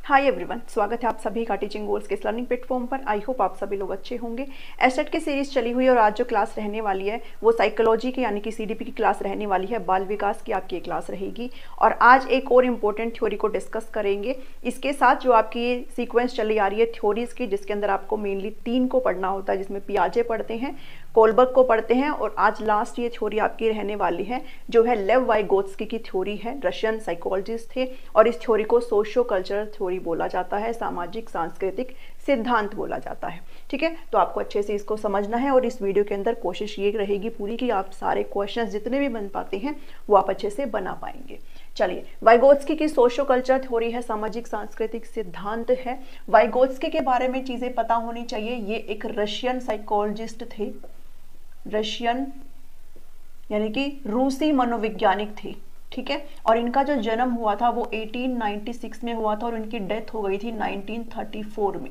Hi everyone, स्वागत है आप सभी का टीचिंग गोल्स के इस लर्निंग प्लेटफॉर्म पर। आई होप आप सभी लोग अच्छे होंगे। एसटेट की सीरीज चली हुई और आज जो क्लास रहने वाली है वो साइकोलॉजी की यानी कि सीडीपी की क्लास रहने वाली है। बाल विकास की आपकी क्लास रहेगी और आज एक और इम्पोर्टेंट थ्योरी को डिस्कस करेंगे। इसके साथ जो आपकी ये सीक्वेंस चली आ रही है थ्योरीज की, जिसके अंदर आपको मेनली 3 को पढ़ना होता है, जिसमें पियाजे पढ़ते हैं, कोलबर्ग को पढ़ते हैं और आज लास्ट ये थ्योरी आपकी रहने वाली है जो है लेव वाइगोत्स्की की थ्योरी है। रशियन साइकोलॉजिस्ट थे और इस थ्योरी को सोशियो कल्चरल थ्योरी बोला जाता है, सामाजिक सांस्कृतिक सिद्धांत बोला जाता है। ठीक है, तो आपको अच्छे से इसको समझना है और इस वीडियो के अंदर कोशिश ये रहेगी पूरी कि आप सारे क्वेश्चंस जितने भी बन पाते हैं वो आप अच्छे से बना पाएंगे। चलिए, वाइगोत्स्की की सोशियो कल्चर थ्योरी है, सामाजिक सांस्कृतिक सिद्धांत है। वाइगोत्स्की के बारे में चीजें पता होनी चाहिए। ये एक रशियन साइकोलॉजिस्ट थे, रशियन यानी कि रूसी मनोवैज्ञानिक थे। ठीक है, और इनका जो जन्म हुआ था वो 1896 में हुआ था और इनकी डेथ हो गई थी 1934 में।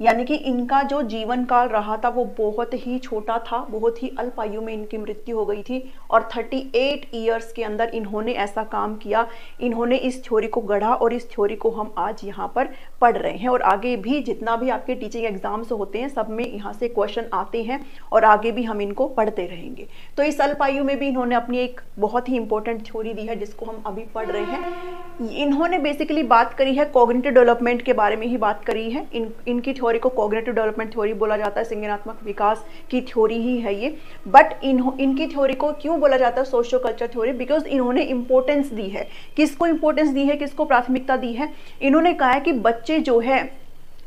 यानी कि इनका जो जीवन काल रहा था वो बहुत ही छोटा था, बहुत ही अल्प आयु में इनकी मृत्यु हो गई थी और 38 ईयर्स के अंदर इन्होंने ऐसा काम किया, इन्होंने इस थ्योरी को गढ़ा और इस थ्योरी को हम आज यहाँ पर पढ़ रहे हैं। और आगे भी जितना भी आपके टीचिंग एग्जाम्स होते हैं सब में यहाँ से क्वेश्चन आते हैं और आगे भी हम इनको पढ़ते रहेंगे। तो इस अल्प आयु में भी इन्होंने अपनी एक बहुत ही इंपॉर्टेंट थ्योरी दी है जिसको हम अभी पढ़ रहे हैं। इन्होंने बेसिकली बात करी है कॉग्निटिव डेवलपमेंट के बारे में ही बात करी है। इनकी थ्योरी को कॉग्निटिव डेवलपमेंट थ्योरी बोला जाता है, संज्ञानात्मक विकास की थ्योरी ही है ये। बट इनकी थ्योरी को क्यों बोला जाता है सोशियो कल्चर थ्योरी? बिकॉज इन्होंने इंपॉर्टेंस दी है। किसको इंपॉर्टेंस दी है, किसको प्राथमिकता दी है? इन्होंने कहा है कि बच्चे जो है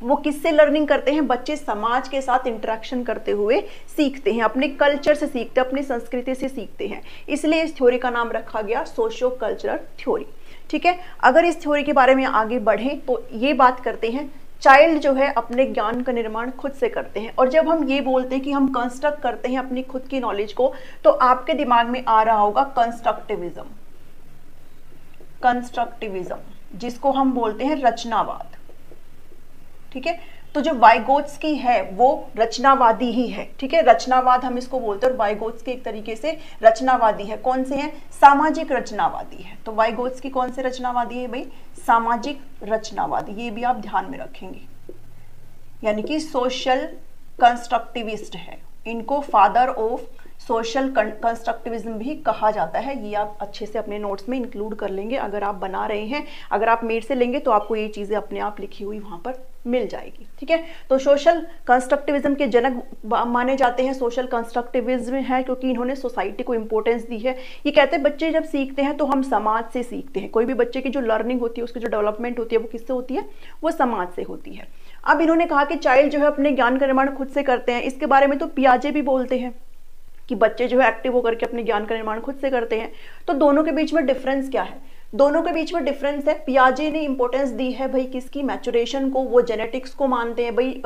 वो किससे लर्निंग करते हैं? बच्चे समाज के साथ इंटरेक्शन करते हुए सीखते हैं, अपने कल्चर से सीखते हैं, अपनी संस्कृति से सीखते हैं। इसलिए इस थ्योरी का नाम रखा गया सोशियो कल्चरल थ्योरी। ठीक है, अगर इस थ्योरी के बारे में आगे बढ़े तो ये बात करते हैं चाइल्ड जो है अपने ज्ञान का निर्माण खुद से करते हैं। और जब हम ये बोलते हैं कि हम कंस्ट्रक्ट करते हैं अपनी खुद की नॉलेज को, तो आपके दिमाग में आ रहा होगा कंस्ट्रक्टिविज्म, कंस्ट्रक्टिविज्म जिसको हम बोलते हैं रचनावाद। ठीक है, तो जो वाइगोत्स्की है वो रचनावादी ही है। ठीक है, रचनावाद हम इसको बोलते हैं और वाइगोत्स्की एक तरीके से रचनावादी है। कौन से हैं? सामाजिक रचनावादी है। तो वाइगोत्स्की कौन से रचनावादी है भाई? सामाजिक रचनावादी। ये भी आप ध्यान में रखेंगे, यानी कि सोशल कंस्ट्रक्टिविस्ट है। इनको फादर ऑफ सोशल कंस्ट्रक्टिविज्म भी कहा जाता है। ये आप अच्छे से अपने नोट्स में इंक्लूड कर लेंगे। अगर आप बना रहे हैं, अगर आप मेड से लेंगे तो आपको ये चीजें अपने आप लिखी हुई वहां पर मिल जाएगी। ठीक है, तो सोशल कंस्ट्रक्टिविज्म के जनक माने जाते हैं सोशल कंस्ट्रक्टिविज्म है, क्योंकि इन्होंने सोसाइटी को इंपॉर्टेंस दी है। ये कहते हैं बच्चे जब सीखते हैं तो हम समाज से सीखते हैं। कोई भी बच्चे की जो लर्निंग होती है, उसकी जो डेवलपमेंट होती है वो किससे होती है? वो समाज से होती है। अब इन्होंने कहा कि चाइल्ड जो है अपने ज्ञान का निर्माण खुद से करते हैं। इसके बारे में तो पियाजे भी बोलते हैं कि बच्चे जो है एक्टिव होकर के अपने ज्ञान का निर्माण खुद से करते हैं। तो दोनों के बीच में डिफरेंस क्या है? दोनों के बीच में डिफरेंस है, पियाजे ने इंपॉर्टेंस दी है भाई किसकी? मैचुरेशन को। वो जेनेटिक्स को मानते हैं भाई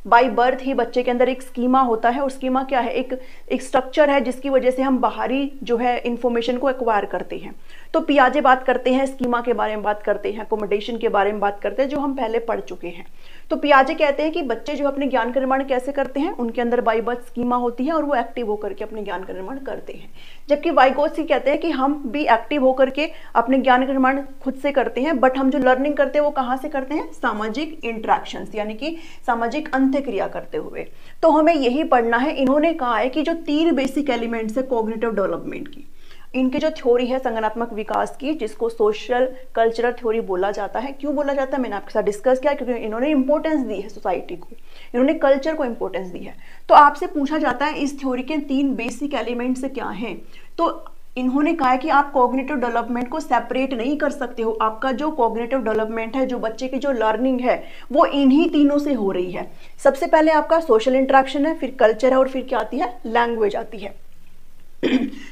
बाय बर्थ ही बच्चे के अंदर एक स्कीमा होता है और स्कीमा क्या है? एक स्ट्रक्चर है जिसकी वजह से हम बाहरी जो है इंफॉर्मेशन को एक्वायर करते हैं। तो पियाजे बात करते हैं स्कीमा के बारे में, बात करते हैं अकोमोडेशन के बारे में, बात करते हैं जो हम पहले पढ़ चुके हैं। तो पियाजे कहते हैं कि बच्चे जो अपने ज्ञान का निर्माण कैसे करते हैं? उनके अंदर बाय बर्थ स्कीमा होती है और वो एक्टिव होकर के अपने ज्ञान का निर्माण करते हैं। जबकि वाइगोत्स्की कहते हैं कि हम भी एक्टिव होकर के अपने ज्ञान का निर्माण खुद से करते हैं, बट हम जो लर्निंग करते हैं वो कहाँ से करते हैं? सामाजिक इंटरेक्शंस यानी कि सामाजिक अंत्यक्रिया करते हुए। तो हमें यही पढ़ना है। इन्होंने कहा है कि जो 3 बेसिक एलिमेंट्स है कॉग्निटिव डेवलपमेंट की, इनकी जो थ्योरी है संज्ञानात्मक विकास की, जिसको सोशल कल्चरल थ्योरी बोला जाता है। क्यों बोला जाता है मैंने आपके साथ डिस्कस किया, क्योंकि इन्होंने इंपॉर्टेंस दी है सोसाइटी को, इन्होंने कल्चर को इंपॉर्टेंस दी है। तो आपसे पूछा जाता है इस थ्योरी के 3 बेसिक एलिमेंट्स क्या हैं? तो इन्होंने कहा है कि आप कॉग्निटिव डेवलपमेंट को सेपरेट नहीं कर सकते हो। आपका जो कॉग्निटिव डेवलपमेंट है, जो बच्चे की जो लर्निंग है, वो इन्हीं तीनों से हो रही है। सबसे पहले आपका सोशल इंटरेक्शन है, फिर कल्चर है और फिर क्या आती है? लैंग्वेज आती है।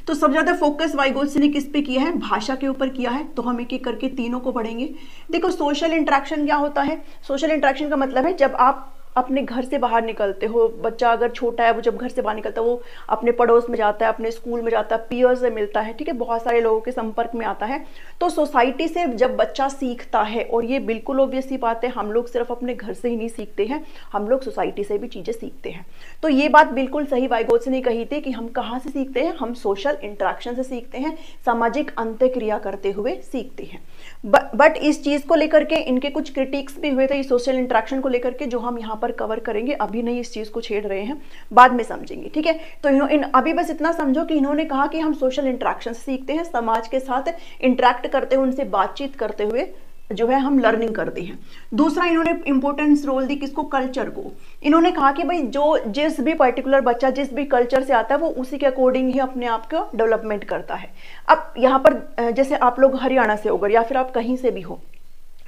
तो सबसे ज्यादा फोकस वाइगोत्स्की ने किस पे किया है? भाषा के ऊपर किया है। तो हम एक एक करके तीनों को पढ़ेंगे। देखो, सोशल इंटरेक्शन क्या होता है? सोशल इंटरेक्शन का मतलब है जब आप अपने घर से बाहर निकलते हो, बच्चा अगर छोटा है वो जब घर से बाहर निकलता है वो अपने पड़ोस में जाता है, अपने स्कूल में जाता है, पीयर से मिलता है, ठीक है, बहुत सारे लोगों के संपर्क में आता है। तो सोसाइटी से जब बच्चा सीखता है, और ये बिल्कुल ऑब्वियस सी बात है, हम लोग सिर्फ अपने घर से ही नहीं सीखते हैं, हम लोग सोसाइटी से भी चीज़ें सीखते हैं। तो ये बात बिल्कुल सही वाइगोत्स ने कही थी कि हम कहाँ से सीखते हैं, हम सोशल इंटरेक्शन से सीखते हैं, सामाजिक अंतःक्रिया करते हुए सीखते हैं। बट इस चीज़ को लेकर के इनके कुछ क्रिटिक्स भी हुए थे, इस सोशल इंटरेक्शन को लेकर के, जो हम यहाँ पर कवर करेंगे। अभी नहीं इस चीज़ को छेड़ रहे हैं, बाद में समझेंगे, ठीक है। तो अभी बस इतना समझो कि इन्होंने कहा कि हम सोशल इंटरेक्शन से सीखते हैं, समाज के साथ इंटरेक्ट करते हुए, उनसे बातचीत करते हुए जो है हम लर्निंग करते हैं। दूसरा इन्होंने इंपॉर्टेंस रोल दी किसको, कल्चर को। इन्होंने कहा कि भाई जो जिस भी पर्टिकुलर बच्चा जिस भी कल्चर से आता है वो उसी के अकॉर्डिंग ही अपने आप को डेवलपमेंट करता है। अब यहाँ पर जैसे आप लोग हरियाणा से होकर, या फिर आप कहीं से भी हो,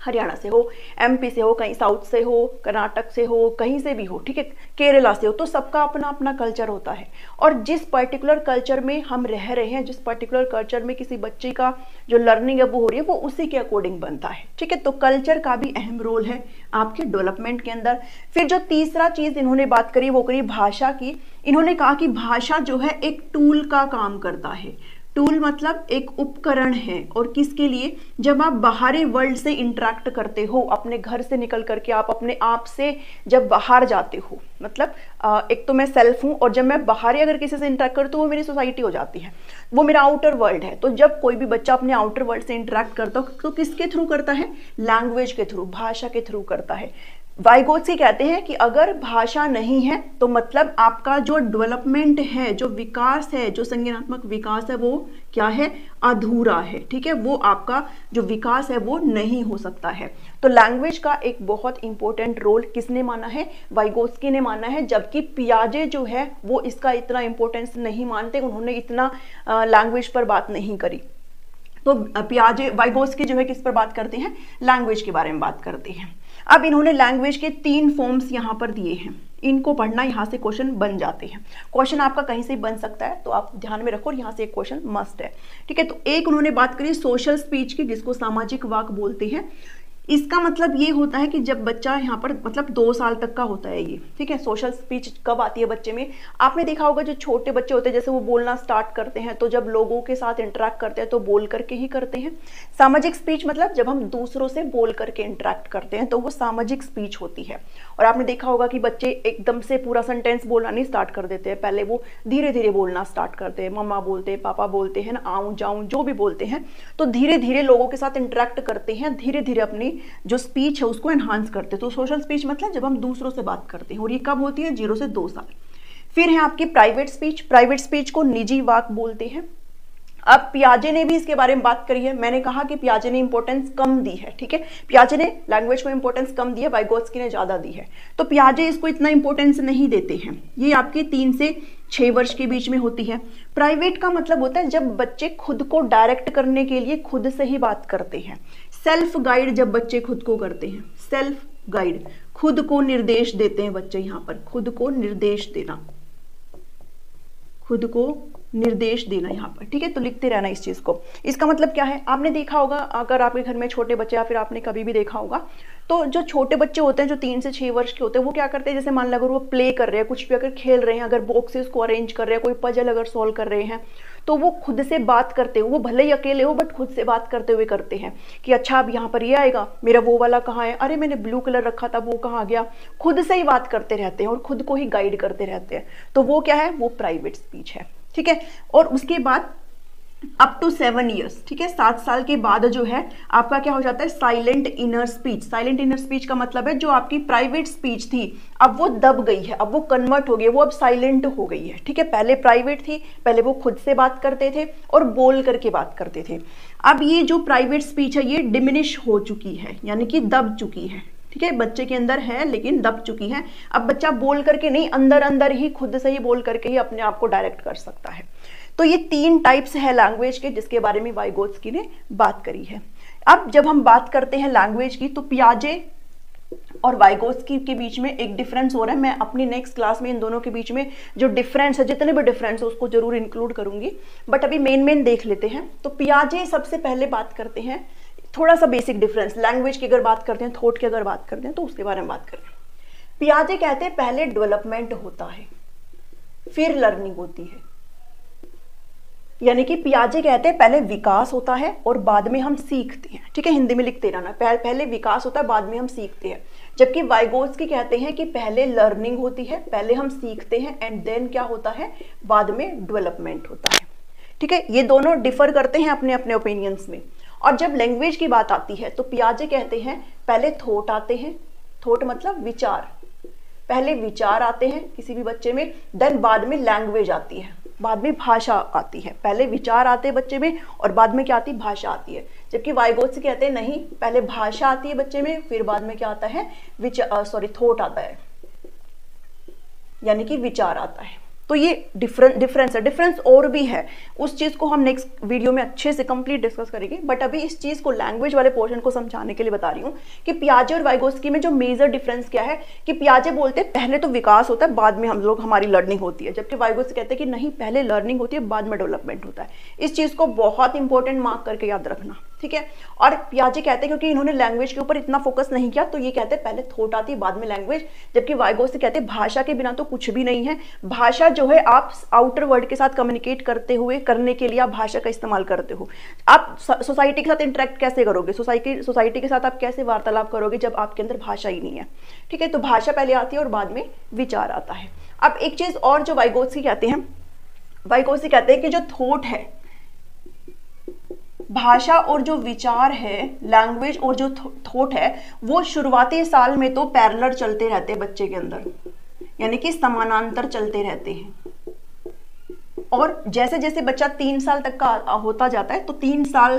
हरियाणा से हो, एमपी से हो, कहीं साउथ से हो, कर्नाटक से हो, कहीं से भी हो, ठीक है, केरला से हो, तो सबका अपना अपना कल्चर होता है। और जिस पर्टिकुलर कल्चर में हम रह रहे हैं, जिस पर्टिकुलर कल्चर में किसी बच्चे का जो लर्निंग है वो हो रही है, वो उसी के अकॉर्डिंग बनता है, ठीक है। तो कल्चर का भी अहम रोल है आपके डेवलपमेंट के अंदर। फिर जो तीसरा चीज इन्होंने बात करी वो करी भाषा की। इन्होंने कहा कि भाषा जो है एक टूल का काम करता है। टूल मतलब एक उपकरण है, और किसके लिए, जब आप बाहरी वर्ल्ड से इंटरेक्ट करते हो, अपने घर से निकल करके आप अपने आप से जब बाहर जाते हो, मतलब एक तो मैं सेल्फ हूं, और जब मैं बाहरी अगर किसी से इंटरेक्ट करती हूँ वो मेरी सोसाइटी हो जाती है, वो मेरा आउटर वर्ल्ड है। तो जब कोई भी बच्चा अपने आउटर वर्ल्ड से इंटरेक्ट करता हो तो किसके थ्रू करता है, लैंग्वेज के थ्रू, भाषा के थ्रू करता है। वाइगोत्स्की कहते हैं कि अगर भाषा नहीं है तो मतलब आपका जो डेवलपमेंट है, जो विकास है, जो संज्ञानात्मक विकास है, वो क्या है, अधूरा है, ठीक है। वो आपका जो विकास है वो नहीं हो सकता है। तो लैंग्वेज का एक बहुत इंपॉर्टेंट रोल किसने माना है, वाइगोत्स्की ने माना है। जबकि पियाजे जो है वो इसका इतना इंपॉर्टेंस नहीं मानते, उन्होंने इतना लैंग्वेज पर बात नहीं करी। तो पियाजे, वाइगोत्स्की जो है किस पर बात करते हैं, लैंग्वेज के बारे में बात करते हैं। अब इन्होंने लैंग्वेज के 3 फॉर्म्स यहाँ पर दिए हैं, इनको पढ़ना, यहाँ से क्वेश्चन बन जाते हैं। क्वेश्चन आपका कहीं से बन सकता है, तो आप ध्यान में रखो, यहाँ से एक क्वेश्चन मस्ट है, ठीक है। तो एक उन्होंने बात करी सोशल स्पीच की, जिसको सामाजिक वाक बोलते हैं। इसका मतलब ये होता है कि जब बच्चा यहाँ पर मतलब 2 साल तक का होता है ये, ठीक है। सोशल स्पीच कब आती है बच्चे में, आपने देखा होगा जो छोटे बच्चे होते हैं जैसे वो बोलना स्टार्ट करते हैं, तो जब लोगों के साथ इंटरेक्ट करते हैं तो बोल करके ही करते हैं। सामाजिक स्पीच मतलब जब हम दूसरों से बोल करके इंटरेक्ट करते हैं तो वो सामाजिक स्पीच होती है। और आपने देखा होगा कि बच्चे एकदम से पूरा सेंटेंस बोलना नहीं स्टार्ट कर देते हैं, पहले वो धीरे धीरे बोलना स्टार्ट करते हैं, मम्मा बोलते हैं, पापा बोलते हैं ना, आऊं जाऊं जो भी बोलते हैं, तो धीरे धीरे लोगों के साथ इंटरेक्ट करते हैं, धीरे धीरे अपनी जो स्पीच है उसको एनहांस करते हैं। तो सोशल स्पीच मतलब जब हम दूसरों से बात करते हैं, और ये कब होती है, 0 से 2 साल। फिर है आपकी प्राइवेट स्पीच। प्राइवेट स्पीच को निजी वाक बोलते हैं। अब पियाजे ने भी इसके बारे में बात करी है। मैंने कहा कि पियाजे ने इंपॉर्टेंस कम दी है, ठीक है, पियाजे ने लैंग्वेज को इंपॉर्टेंस कम दी है, वाइगोत्स्की ने ज्यादा दी है। तो पियाजे इसको इतना इंपॉर्टेंस नहीं देते हैं। ये आपके 3 से 6 वर्ष के बीच में होती है। प्राइवेट का मतलब होता है जब बच्चे खुद को डायरेक्ट करने के लिए खुद से ही बात करते हैं। सेल्फ गाइड जब बच्चे खुद को करते हैं, सेल्फ गाइड, खुद को निर्देश देते हैं बच्चे, यहाँ पर खुद को निर्देश देना, खुद को निर्देश देना यहाँ पर, ठीक है। तो लिखते रहना इस चीज को। इसका मतलब क्या है, आपने देखा होगा अगर आपके घर में छोटे बच्चे, या फिर आपने कभी भी देखा होगा, तो जो छोटे बच्चे होते हैं जो 3 से 6 वर्ष के होते हैं, वो क्या करते हैं, जैसे मान लो अगर वो प्ले कर रहे हैं, कुछ भी अगर खेल रहे हैं, अगर बॉक्सेस को अरेंज कर रहे हैं, कोई पजल अगर सॉल्व कर रहे हैं, तो वो खुद से बात करते हो, वो भले ही अकेले हो बट खुद से बात करते हुए करते हैं कि अच्छा अब यहाँ पर ये आएगा, मेरा वो वाला कहाँ है, अरे मैंने ब्लू कलर रखा था वो कहाँ गया। खुद से ही बात करते रहते हैं और खुद को ही गाइड करते रहते हैं। तो वो क्या है, वो प्राइवेट स्पीच है, ठीक है। और उसके बाद अप टू 7 ईयर्स, ठीक है, 7 साल के बाद जो है आपका क्या हो जाता है, silent inner speech. Silent inner speech का मतलब है जो आपकी प्राइवेट स्पीच थी अब वो दब गई है, अब वो कन्वर्ट हो गई, वो अब साइलेंट हो गई है, ठीक है। पहले प्राइवेट थी, पहले वो खुद से बात करते थे और बोल करके बात करते थे। अब ये जो प्राइवेट स्पीच है ये डिमिनिश हो चुकी है, यानी कि दब चुकी है, ठीक है। बच्चे के अंदर है लेकिन दब चुकी है। अब बच्चा बोल करके नहीं, अंदर अंदर ही खुद से ही बोल करके ही अपने आप को डायरेक्ट कर सकता है। तो ये 3 टाइप्स है लैंग्वेज के, जिसके बारे में वाइगोत्स्की ने बात करी है। अब जब हम बात करते हैं लैंग्वेज की, तो पियाजे और वाइगोत्स्की के बीच में एक डिफरेंस हो रहा है। मैं अपनी नेक्स्ट क्लास में इन दोनों के बीच में जो डिफरेंस है, जितने भी डिफरेंस है उसको जरूर इंक्लूड करूंगी, बट अभी मेन देख लेते हैं। तो पियाजे सबसे पहले बात करते हैं, थोड़ा सा बेसिक डिफरेंस लैंग्वेज की अगर बात करते हैं, थॉट की अगर बात करते हैं, तो उसके बारे में बात करें। पियाजे कहते हैं पहले डेवलपमेंट होता है फिर लर्निंग होती है, यानी कि पियाजे कहते हैं पहले विकास होता है और बाद में हम सीखते हैं। ठीक है, हिंदी में लिखते रहना, पहले विकास होता है बाद में हम सीखते हैं। जबकि वाइगोत्स्की कहते हैं कि पहले लर्निंग होती है, पहले हम सीखते हैं एंड देन क्या होता है, बाद में डेवलपमेंट होता है। ठीक है, ये दोनों डिफर करते हैं अपने अपने ओपिनियंस में। और जब लैंग्वेज की बात आती है तो पियाजे कहते हैं पहले थॉट आते हैं, थॉट मतलब विचार, पहले विचार आते हैं किसी भी बच्चे में, देन बाद में लैंग्वेज आती है, बाद में भाषा आती है। पहले विचार आते हैं बच्चे में और बाद में क्या आती है, भाषा आती है। जबकि वाइगोत्स्की कहते हैं नहीं, पहले भाषा आती है बच्चे में, फिर बाद में क्या आता है, थॉट आता है, यानी कि विचार आता है। तो ये डिफरेंस है। डिफरेंस और भी है, उस चीज को हम नेक्स्ट वीडियो में अच्छे से कंप्लीट डिस्कस करेंगे, बट अभी इस चीज को लैंग्वेज वाले पोर्शन को समझाने के लिए बता रही हूँ कि पियाजे और वाइगोत्स्की में जो मेजर डिफरेंस क्या है, कि पियाजे बोलते हैं पहले तो विकास होता है बाद में हमारी लर्निंग होती है, जबकि वाइगोत्स्की कहते हैं कि नहीं, पहले लर्निंग होती है बाद में डेवलपमेंट होता है। इस चीज को बहुत इंपॉर्टेंट मार्क करके याद रखना। ठीक है, और पियाजे कहते हैं क्योंकि इन्होंने लैंग्वेज के ऊपर इतना फोकस नहीं किया, तो ये कहते हैं पहले थॉट आती है बाद में लैंग्वेज। जबकि वाइगोत्स्की कहते हैं भाषा के बिना तो कुछ भी नहीं है, भाषा जो है आप आउटर वर्ल्ड के साथ कम्युनिकेट करने के लिए आप भाषा का इस्तेमाल करते हो। आप सोसाइटी के साथ इंटरेक्ट कैसे करोगे, सोसाइटी के साथ आप कैसे वार्तालाप करोगे जब आपके अंदर भाषा ही नहीं है। ठीक है, तो भाषा पहले आती है और बाद में विचार आता है। अब एक चीज और जो वाइगोत्स्की कहते हैं, वाइगोत्स्की कहते हैं कि जो थॉट है, भाषा और जो विचार है, लैंग्वेज और जो थॉट है, वो शुरुआती साल में तो पैरेलल चलते रहते हैं बच्चे के अंदर, यानी कि समानांतर चलते रहते हैं। और जैसे जैसे बच्चा 3 साल तक का होता जाता है, तो 3 साल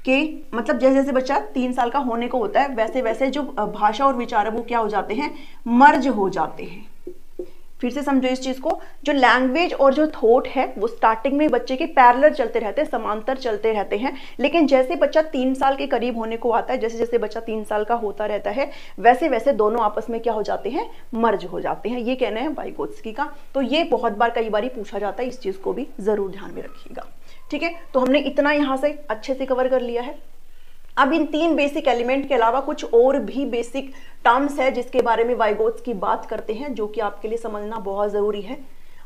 के मतलब जैसे जैसे बच्चा 3 साल का होने को होता है, वैसे वैसे जो भाषा और विचार है वो क्या हो जाते हैं, मर्ज हो जाते हैं। फिर से समझो इस चीज को, जो लैंग्वेज और जो थॉट है वो स्टार्टिंग में बच्चे के पैरेलल चलते रहते हैं, समांतर चलते रहते हैं, लेकिन जैसे बच्चा 3 साल के करीब होने को आता है, जैसे जैसे बच्चा 3 साल का होता रहता है, वैसे वैसे दोनों आपस में क्या हो जाते हैं, मर्ज हो जाते हैं। ये कहना है वाइगोत्स्की का। तो ये बहुत बार कई बार पूछा जाता है, इस चीज को भी जरूर ध्यान में रखिएगा। ठीक है, तो हमने इतना यहाँ से अच्छे से कवर कर लिया है। अब इन 3 बेसिक एलिमेंट के अलावा कुछ और भी बेसिक टर्म्स है जिसके बारे में वाइगोत्स्की बात करते हैं, जो कि आपके लिए समझना बहुत जरूरी है।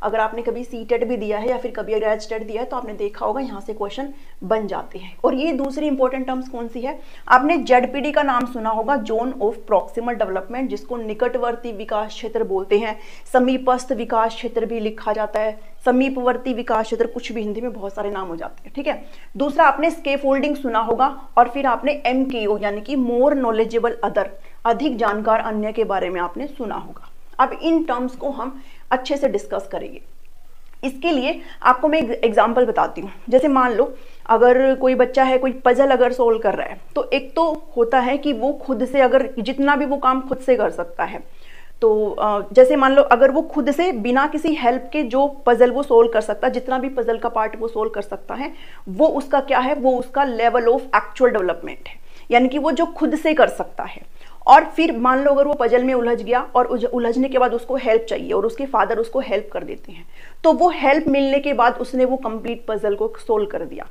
अगर आपने कभी सीटेट भी दिया है या फिर कभी रेजिस्टेट दिया है तो आपने देखा होगा यहाँ से क्वेश्चन बन जाते हैं। और ये दूसरी इंपॉर्टेंट टर्म्स कौन सी है, आपने जेडपीडी का नाम सुना होगा, जोन ऑफ प्रॉक्सिमल डेवलपमेंट, जिसको निकटवर्ती विकास क्षेत्र बोलते हैं, समीपस्थ विकास क्षेत्र भी लिखा जाता है, समीपवर्ती विकास क्षेत्र, कुछ भी हिंदी में बहुत सारे नाम हो जाते हैं। ठीक है, दूसरा आपने स्केफोल्डिंग सुना होगा, और फिर आपने MKO यानी कि मोर नॉलेजेबल अदर, अधिक जानकार अन्य के बारे में आपने सुना होगा। अब इन टर्म्स को हम अच्छे से डिस्कस करेंगे। इसके लिए आपको मैं एग्जांपल बताती हूँ। जैसे मान लो अगर कोई बच्चा है, कोई पजल अगर सोल्व कर रहा है, तो एक तो होता है कि वो खुद से अगर जितना भी वो काम खुद से कर सकता है, तो जैसे मान लो अगर वो खुद से बिना किसी हेल्प के जो पजल वो सोल्व कर सकता है, जितना भी पजल का पार्ट वो सोल्व कर सकता है, वो उसका क्या है, वो उसका लेवल ऑफ एक्चुअल डेवलपमेंट है, यानी कि वो जो खुद से कर सकता है। और फिर मान लो अगर वो पजल में उलझ गया और उलझने के बाद उसको हेल्प चाहिए और उसके फादर उसको हेल्प कर देते हैं, तो वो हेल्प मिलने के बाद उसने वो कंप्लीट पजल को सोल्व कर दिया।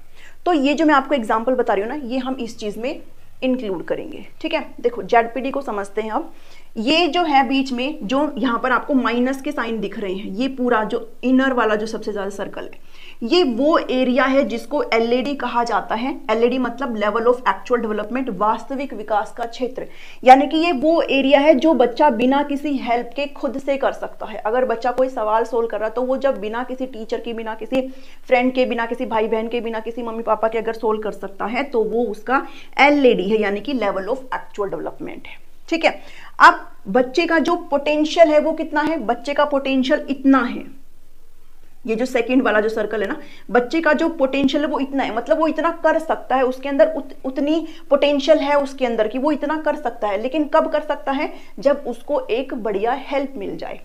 तो ये जो मैं आपको एग्जांपल बता रही हूँ ना, ये हम इस चीज में इंक्लूड करेंगे। ठीक है, देखो जेडपीडी को समझते हैं। अब ये जो है बीच में जो यहाँ पर आपको माइनस के साइन दिख रहे हैं, ये पूरा जो इनर वाला जो सबसे ज्यादा सर्कल है, ये वो एरिया है जिसको LAD कहा जाता है। LAD मतलब लेवल ऑफ एक्चुअल डेवलपमेंट, वास्तविक विकास का क्षेत्र, यानी कि ये वो एरिया है जो बच्चा बिना किसी हेल्प के खुद से कर सकता है। अगर बच्चा कोई सवाल सोल्व कर रहा है तो वो जब बिना किसी टीचर के, बिना किसी फ्रेंड के, बिना किसी भाई बहन के, बिना किसी मम्मी पापा के अगर सोल्व कर सकता है तो वो उसका LAD है, यानी कि लेवल ऑफ एक्चुअल डेवलपमेंट है। ठीक है, अब बच्चे का जो पोटेंशियल है वो कितना है, बच्चे का पोटेंशियल इतना है, ये जो सेकंड वाला जो सर्कल है ना, बच्चे का जो पोटेंशियल है वो इतना है, मतलब वो इतना कर सकता है, उसके अंदर उतनी पोटेंशियल है उसके अंदर कि वो इतना कर सकता है। लेकिन कब कर सकता है, जब उसको एक बढ़िया हेल्प मिल जाए।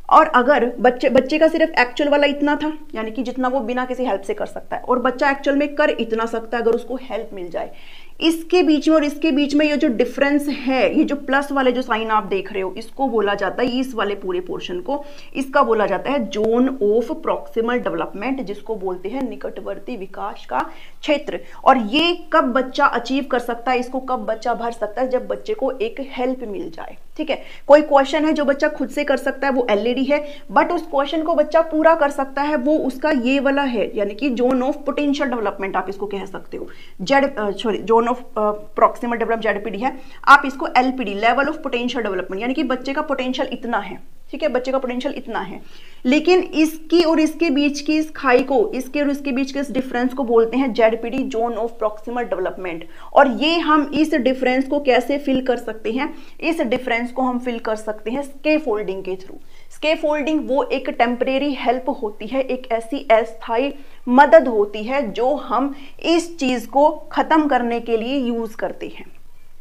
और अगर बच्चे का सिर्फ एक्चुअल वाला इतना था, यानी कि जितना वो बिना किसी हेल्प से कर सकता है, और बच्चा एक्चुअल में कर इतना सकता है अगर उसको हेल्प मिल जाए, इसके बीच में और इसके बीच में ये जो डिफरेंस है, ये जो प्लस वाले जो साइन आप देख रहे हो, इसको बोला जाता है, इस वाले पूरे पोर्शन को, इसका बोला जाता है जोन ऑफ प्रॉक्सिमल डेवलपमेंट, जिसको बोलते हैं निकटवर्ती विकास का क्षेत्र। और ये कब बच्चा अचीव कर सकता है, इसको कब बच्चा भर सकता है, जब बच्चे को एक हेल्प मिल जाए। ठीक है, कोई क्वेश्चन है जो बच्चा खुद से कर सकता है, वो एलईडी है, बट उस क्वेश्चन को बच्चा पूरा कर सकता है, वो उसका ये वाला है, यानी कि जोन ऑफ पोटेंशियल डेवलपमेंट आप इसको कह सकते हो। Zone of proximal development ZPD है, आप इसको LPD, level of potential development, यानी कि बच्चे का पोटेंशियल इतना है। ठीक है, बच्चे का पोटेंशियल इतना है, लेकिन इसकी और इसके बीच की इस खाई को, इसके और इसके बीच के इस डिफरेंस को बोलते हैं ZPD, zone of proximal development. और ये हम इस डिफरेंस को कैसे फिल कर सकते हैं, इस डिफरेंस को हम फिल कर सकते हैं स्कैफोल्डिंग के थ्रू। स्कैफोल्डिंग वो एक टेम्परेरी हेल्प होती है, एक ऐसी अस्थायी मदद होती है जो हम इस चीज को खत्म करने के लिए यूज करते हैं।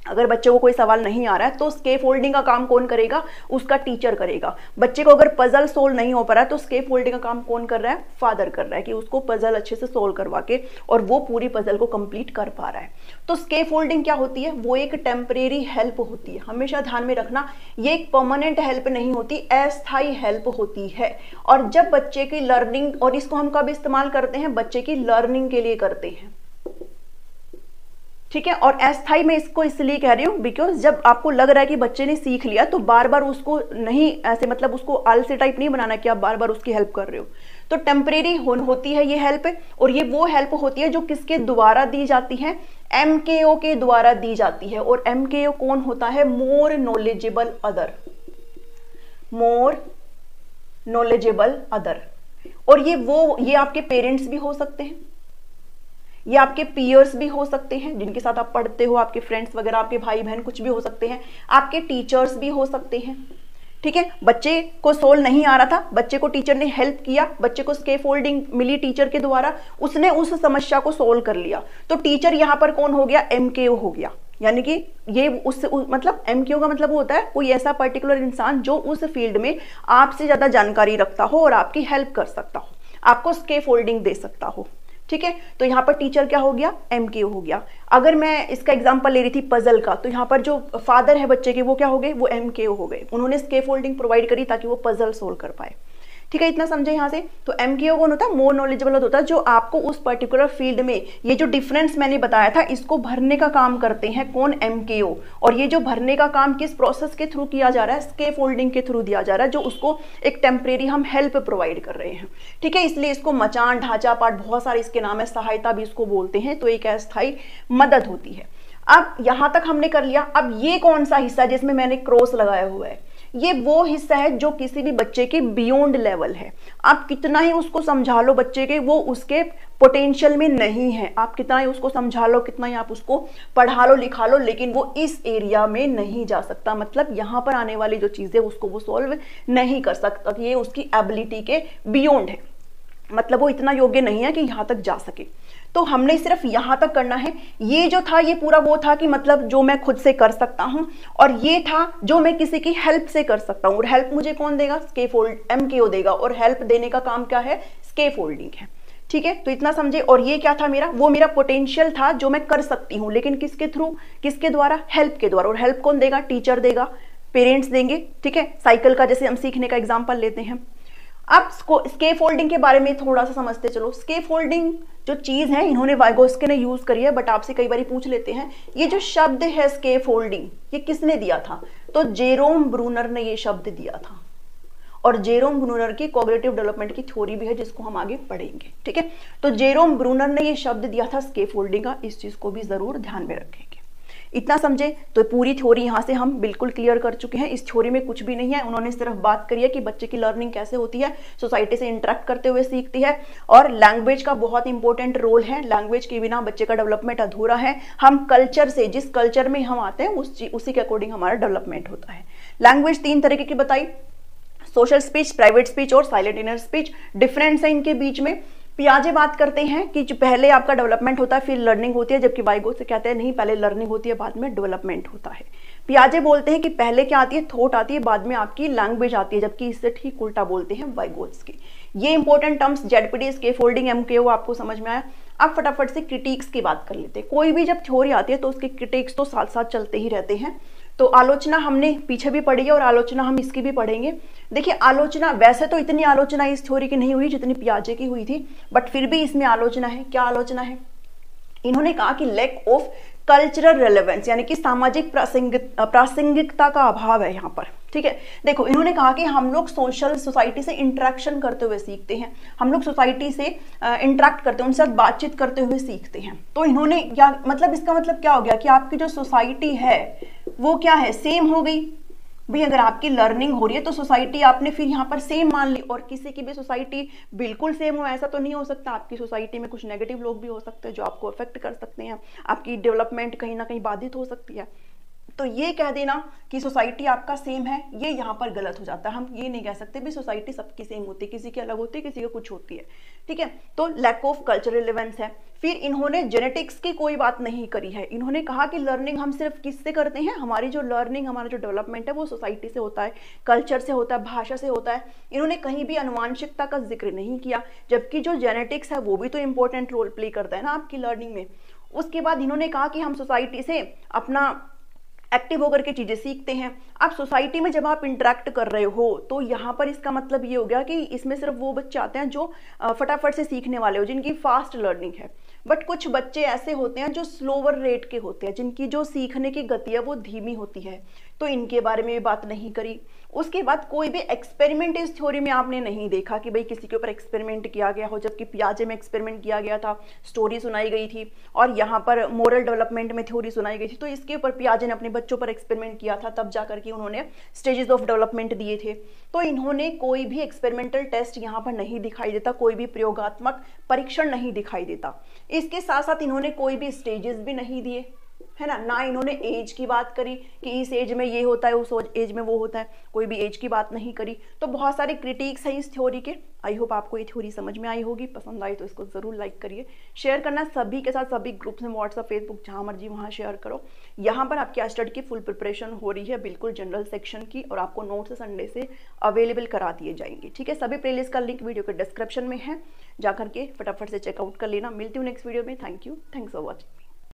अगर बच्चे को कोई सवाल नहीं आ रहा है तो स्कैफोल्डिंग का काम कौन करेगा, उसका टीचर करेगा। बच्चे को अगर पजल सोल्व नहीं हो पा रहा है तो स्कैफोल्डिंग का काम कौन कर रहा है, फादर कर रहा है, कि उसको पजल अच्छे से सोल्व करवा के और वो पूरी पजल को कंप्लीट कर पा रहा है। तो स्कैफोल्डिंग क्या होती है, वो एक टेम्परेरी हेल्प होती है। हमेशा ध्यान में रखना, ये एक परमानेंट हेल्प नहीं होती, अस्थायी हेल्प होती है। और जब बच्चे की लर्निंग, और इसको हम कब इस्तेमाल करते हैं, बच्चे की लर्निंग के लिए करते हैं। ठीक है, और अस्थाई मैं इसको इसलिए कह रही हूँ बिकॉज जब आपको लग रहा है कि बच्चे ने सीख लिया तो बार बार उसको नहीं, ऐसे मतलब उसको आलसी टाइप नहीं बनाना कि आप बार बार उसकी हेल्प कर रहे हो। तो टेम्परेरी होती है ये हेल्प, और ये वो हेल्प होती है जो किसके द्वारा दी जाती है, एमकेओ के द्वारा दी जाती है। और एमकेओ कौन होता है, more knowledgeable other, more knowledgeable other. और ये आपके पेरेंट्स भी हो सकते हैं, ये आपके पीयर्स भी हो सकते हैं जिनके साथ आप पढ़ते हो, आपके फ्रेंड्स वगैरह, आपके भाई बहन कुछ भी हो सकते हैं, आपके टीचर्स भी हो सकते हैं। ठीक है, बच्चे को सोल्व नहीं आ रहा था, बच्चे को टीचर ने हेल्प किया, बच्चे को स्कैफोल्डिंग मिली टीचर के द्वारा, उसने उस समस्या को सोल्व कर लिया, तो टीचर यहां पर कौन हो गया, एमकेओ हो गया। यानी कि ये मतलब एमकेओ का मतलब होता है कोई ऐसा पर्टिकुलर इंसान जो उस फील्ड में आपसे ज्यादा जानकारी रखता हो और आपकी हेल्प कर सकता हो, आपको स्कैफोल्डिंग दे सकता हो। ठीक है, तो यहाँ पर टीचर क्या हो गया, एमकेओ हो गया। अगर मैं इसका एग्जांपल ले रही थी पजल का, तो यहाँ पर जो फादर है बच्चे के वो क्या हो गए, वो एमकेओ हो गए, उन्होंने स्कैफोल्डिंग प्रोवाइड करी ताकि वो पजल सोल्व कर पाए। ठीक है, इतना समझे यहाँ से। तो एमकेओ कौन होता है, मोर नॉलेजेबल होता है, जो आपको उस पर्टिकुलर फील्ड में ये जो डिफरेंस मैंने बताया था इसको भरने का काम करते हैं, कौन, एमकेओ। और ये जो भरने का काम किस प्रोसेस के थ्रू किया जा रहा है, स्कैफोल्डिंग के थ्रू दिया जा रहा है, जो उसको एक टेम्परेरी हम हेल्प प्रोवाइड कर रहे हैं। ठीक है, इसलिए इसको मचान, ढांचा, पाठ, बहुत सारे इसके नाम है, सहायता भी इसको बोलते हैं। तो एक अस्थायी मदद होती है। अब यहां तक हमने कर लिया। अब ये कौन सा हिस्सा जिसमें मैंने क्रॉस लगाया हुआ है, ये वो हिस्सा है जो किसी भी बच्चे के बियॉन्ड लेवल है। आप कितना ही उसको समझा लो बच्चे के, वो उसके पोटेंशियल में नहीं है। आप कितना ही उसको समझा लो, कितना ही आप उसको पढ़ा लो, लिखा लो, लेकिन वो इस एरिया में नहीं जा सकता। मतलब यहाँ पर आने वाली जो चीजें उसको वो सॉल्व नहीं कर सकता, ये उसकी एबिलिटी के बियॉन्ड है। मतलब वो इतना योग्य नहीं है कि यहाँ तक जा सके। तो हमने सिर्फ यहां तक करना है। ये जो था ये पूरा वो था कि मतलब जो मैं खुद से कर सकता हूं, और ये था जो मैं किसी की हेल्प से कर सकता हूं। और हेल्प मुझे कौन देगा, स्कैफोल्ड, एमकेओ देगा। और हेल्प देने का काम क्या है, स्कैफोल्डिंग है। ठीक है, तो इतना समझे। और ये क्या था मेरा, वो मेरा पोटेंशियल था जो मैं कर सकती हूँ, लेकिन किसके थ्रू, किसके द्वारा, हेल्प के द्वारा। और हेल्प कौन देगा, टीचर देगा, पेरेंट्स देंगे। ठीक है, साइकिल का जैसे हम सीखने का एग्जाम्पल लेते हैं। अब स्कैफोल्डिंग के बारे में थोड़ा सा समझते चलो। स्कैफोल्डिंग जो चीज है इन्होंने वाइगोत्स्की ने यूज करी है, बट आपसे कई बार पूछ लेते हैं ये जो शब्द है स्कैफोल्डिंग, ये किसने दिया था, तो जेरोम ब्रूनर ने ये शब्द दिया था। और जेरोम ब्रूनर की कॉग्निटिव डेवलपमेंट की थ्योरी भी है जिसको हम आगे पढ़ेंगे। ठीक है, तो जेरोम ब्रूनर ने ये शब्द दिया था स्कैफोल्डिंग का, इस चीज को भी जरूर ध्यान में रखेंगे। इतना समझे। तो पूरी थ्योरी यहाँ से हम बिल्कुल क्लियर कर चुके हैं। इस थ्योरी में कुछ भी नहीं है, उन्होंने सिर्फ बात करी है कि बच्चे की लर्निंग कैसे होती है, सोसाइटी से इंटरेक्ट करते हुए सीखती है। और लैंग्वेज का बहुत इंपॉर्टेंट रोल है, लैंग्वेज के बिना बच्चे का डेवलपमेंट अधूरा है। हम कल्चर से, जिस कल्चर में हम आते हैं उसी के अकॉर्डिंग हमारा डेवलपमेंट होता है। लैंग्वेज 3 तरीके की बताई, सोशल स्पीच, प्राइवेट स्पीच और साइलेंट इनर स्पीच। डिफरेंस है इनके बीच में। पियाजे बात करते हैं कि जो पहले आपका डेवलपमेंट होता है फिर लर्निंग होती है, जबकि वाइगोत्स्की कहते हैं नहीं, पहले लर्निंग होती है बाद में डेवलपमेंट होता है। पियाजे बोलते हैं कि पहले क्या आती है, थॉट आती है, बाद में आपकी लैंग्वेज आती है, जबकि इससे ठीक उल्टा बोलते हैं वाइगोत्स्की। ये इंपॉर्टेंट टर्म्स जेडपीडी, स्कैफोल्डिंग, एमकेओ आपको समझ में आया। अब फटाफट से क्रिटिक्स की बात कर लेते हैं। कोई भी जब थ्योरी आती है तो उसके क्रिटिक्स तो साथ साथ चलते ही रहते हैं। तो आलोचना हमने पीछे भी पढ़ी है और आलोचना हम इसकी भी पढ़ेंगे। देखिए आलोचना, वैसे तो इतनी आलोचना इस थ्योरी की नहीं हुई जितनी पियाजे की हुई थी, बट फिर भी इसमें आलोचना है। क्या आलोचना है? इन्होंने कहा कि लैक ऑफ कल्चरल रेलेवेंस, यानी कि सामाजिक प्रासंगिकता का अभाव है यहाँ पर। ठीक है, देखो इन्होंने कहा कि हम लोग सोसाइटी से इंटरेक्शन करते हुए सीखते हैं, हम लोग सोसाइटी से इंटरेक्ट करते हैं, उनके साथ बातचीत करते हुए सीखते हैं। तो इन्होंने क्या मतलब, इसका मतलब क्या हो गया कि आपकी जो सोसाइटी है वो क्या है, सेम हो गई। भाई अगर आपकी लर्निंग हो रही है तो सोसाइटी आपने फिर यहाँ पर सेम मान ली, और किसी की भी सोसाइटी बिल्कुल सेम हो ऐसा तो नहीं हो सकता। आपकी सोसाइटी में कुछ नेगेटिव लोग भी हो सकते हैं जो आपको अफेक्ट कर सकते हैं, आपकी डेवलपमेंट कहीं ना कहीं बाधित हो सकती है। तो ये कह देना कि सोसाइटी आपका सेम है, ये यहाँ पर गलत हो जाता है। हम ये नहीं कह सकते भी सोसाइटी सबकी सेम होती है, किसी की अलग होती है, किसी की कुछ होती है। ठीक है, तो लैक ऑफ कल्चरल रिलेवेंस है। फिर इन्होंने जेनेटिक्स की कोई बात नहीं करी है। इन्होंने कहा कि लर्निंग हम सिर्फ किससे करते हैं, हमारी जो लर्निंग, हमारा जो डेवलपमेंट है वो सोसाइटी से होता है, कल्चर से होता है, भाषा से होता है। इन्होंने कहीं भी अनुवांशिकता का जिक्र नहीं किया, जबकि जो जेनेटिक्स है वो भी तो इंपॉर्टेंट रोल प्ले करता है ना आपकी लर्निंग में। उसके बाद इन्होंने कहा कि हम सोसाइटी से अपना एक्टिव होकर के चीजें सीखते हैं। अब सोसाइटी में जब आप इंटरेक्ट कर रहे हो तो यहाँ पर इसका मतलब ये हो गया कि इसमें सिर्फ वो बच्चे आते हैं जो फटाफट से सीखने वाले हो, जिनकी फास्ट लर्निंग है। बट कुछ बच्चे ऐसे होते हैं जो स्लोअर रेट के होते हैं, जिनकी जो सीखने की गति है वो धीमी होती है, तो इनके बारे में भी बात नहीं करी। उसके बाद कोई भी एक्सपेरिमेंट इस थ्योरी में आपने नहीं देखा कि भाई किसी के ऊपर एक्सपेरिमेंट किया गया हो, जबकि पियाजे में एक्सपेरिमेंट किया गया था, स्टोरी सुनाई गई थी, और यहाँ पर मोरल डेवलपमेंट में थ्योरी सुनाई गई थी। तो इसके ऊपर पियाजे ने अपने बच्चों पर एक्सपेरिमेंट किया था, तब जाकर के उन्होंने स्टेजेस ऑफ डेवलपमेंट दिए थे। तो इन्होंने कोई भी एक्सपेरिमेंटल टेस्ट यहाँ पर नहीं दिखाई देता, कोई भी प्रयोगात्मक परीक्षण नहीं दिखाई देता। इसके साथ साथ इन्होंने कोई भी स्टेजेस भी नहीं दिए, है ना इन्होंने एज की बात करी कि इस एज में ये होता है, उस एज में वो होता है, कोई भी एज की बात नहीं करी। तो बहुत सारे क्रिटिक्स हैं इस थ्योरी के। आई होप आपको ये थ्योरी समझ में आई होगी। पसंद आई तो इसको जरूर लाइक करिए, शेयर करना सभी के साथ, सभी ग्रुप्स में, व्हाट्सएप, फेसबुक, जहां मर्जी वहां शेयर करो। यहाँ पर आपकी एस्टेट की फुल प्रिपरेशन हो रही है, बिल्कुल जनरल सेक्शन की, और आपको नोट्स संडे से अवेलेबल करा दिए जाएंगे। ठीक है, सभी प्लेलिस्ट का लिंक वीडियो के डिस्क्रिप्शन में है, जाकर के फटाफट से चेकआउट कर लेना। मिलती हूँ नेक्स्ट वीडियो में। Thank you, thanks for watching.